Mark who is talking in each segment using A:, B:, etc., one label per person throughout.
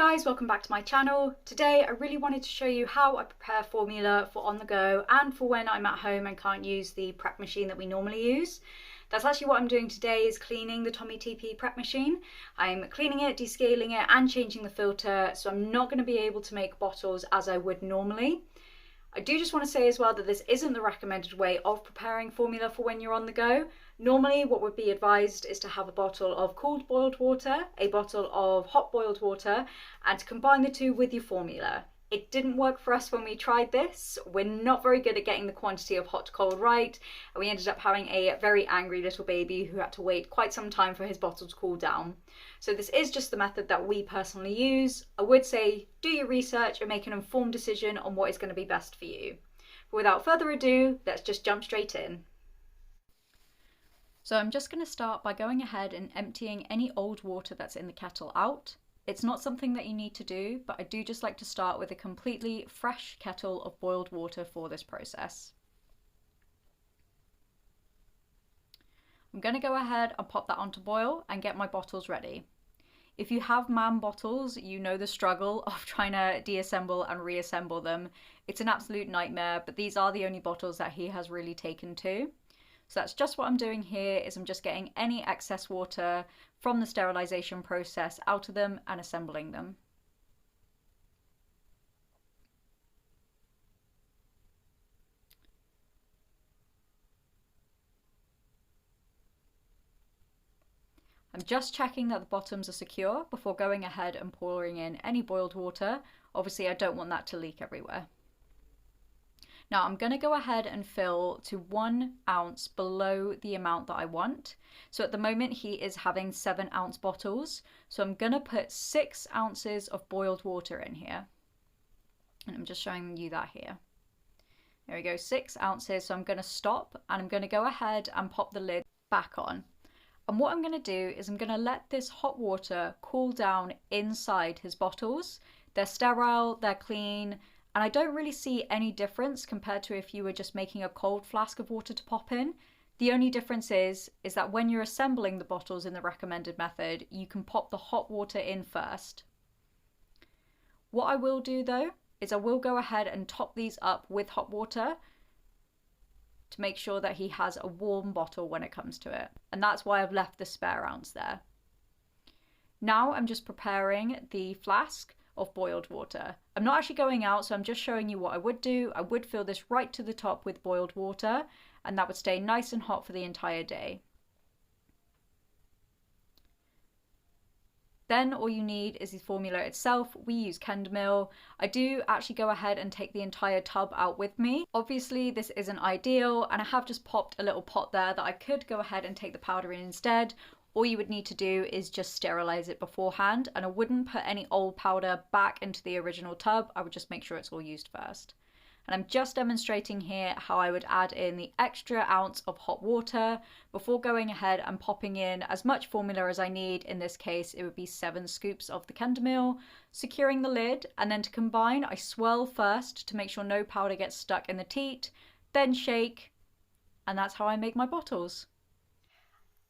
A: guys, welcome back to my channel. Today I really wanted to show you how I prepare formula for on the go and for when I'm at home and can't use the prep machine that we normally use. That's actually what I'm doing today, is cleaning the Tommee TP prep machine. I'm cleaning it, descaling it and changing the filter, so I'm not going to be able to make bottles as I would normally. I do just want to say as well that this isn't the recommended way of preparing formula for when you're on the go. Normally what would be advised is to have a bottle of cooled boiled water, a bottle of hot boiled water, and to combine the two with your formula. It didn't work for us when we tried this. We're not very good at getting the quantity of hot to cold right, and we ended up having a very angry little baby who had to wait quite some time for his bottle to cool down. So this is just the method that we personally use. I would say do your research and make an informed decision on what is going to be best for you. But without further ado, let's just jump straight in. So I'm just going to start by going ahead and emptying any old water that's in the kettle out. It's not something that you need to do, but I do just like to start with a completely fresh kettle of boiled water for this process. I'm going to go ahead and pop that onto boil and get my bottles ready. If you have MAM bottles, you know the struggle of trying to deassemble and reassemble them. It's an absolute nightmare, but these are the only bottles that he has really taken to. So that's just what I'm doing here, is I'm just getting any excess water from the sterilization process out of them and assembling them. I'm just checking that the bottoms are secure before going ahead and pouring in any boiled water. Obviously, I don't want that to leak everywhere. Now I'm going to go ahead and fill to 1 ounce below the amount that I want. So at the moment he is having 7 ounce bottles. So I'm going to put 6 ounces of boiled water in here. And I'm just showing you that here. There we go, 6 ounces. So I'm going to stop and I'm going to go ahead and pop the lid back on. And what I'm going to do is I'm going to let this hot water cool down inside his bottles. They're sterile, they're clean, and I don't really see any difference compared to if you were just making a cold flask of water to pop in. The only difference is that when you're assembling the bottles in the recommended method, you can pop the hot water in first. What I will do though, is I will go ahead and top these up with hot water to make sure that he has a warm bottle when it comes to it. And that's why I've left the spare ounce there. Now I'm just preparing the flask of boiled water. I'm not actually going out, so I'm just showing you what I would do. I would fill this right to the top with boiled water, and that would stay nice and hot for the entire day. Then all you need is the formula itself. We use Kendamil. I do actually go ahead and take the entire tub out with me. Obviously this isn't ideal, and I have just popped a little pot there that I could go ahead and take the powder in instead. All you would need to do is just sterilize it beforehand, and I wouldn't put any old powder back into the original tub. I would just make sure it's all used first. And I'm just demonstrating here how I would add in the extra ounce of hot water before going ahead and popping in as much formula as I need. In this case, it would be 7 scoops of the Kendamil, securing the lid, and then to combine, I swirl first to make sure no powder gets stuck in the teat, then shake, and that's how I make my bottles.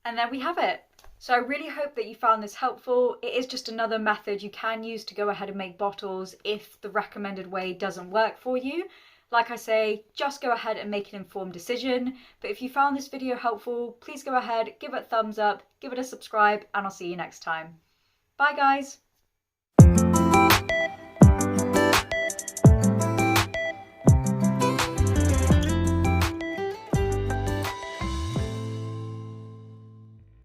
A: And there we have it. So I really hope that you found this helpful. It is just another method you can use to go ahead and make bottles if the recommended way doesn't work for you. Like I say, just go ahead and make an informed decision. But if you found this video helpful, please go ahead, give it a thumbs up, give it a subscribe, and I'll see you next time. Bye guys.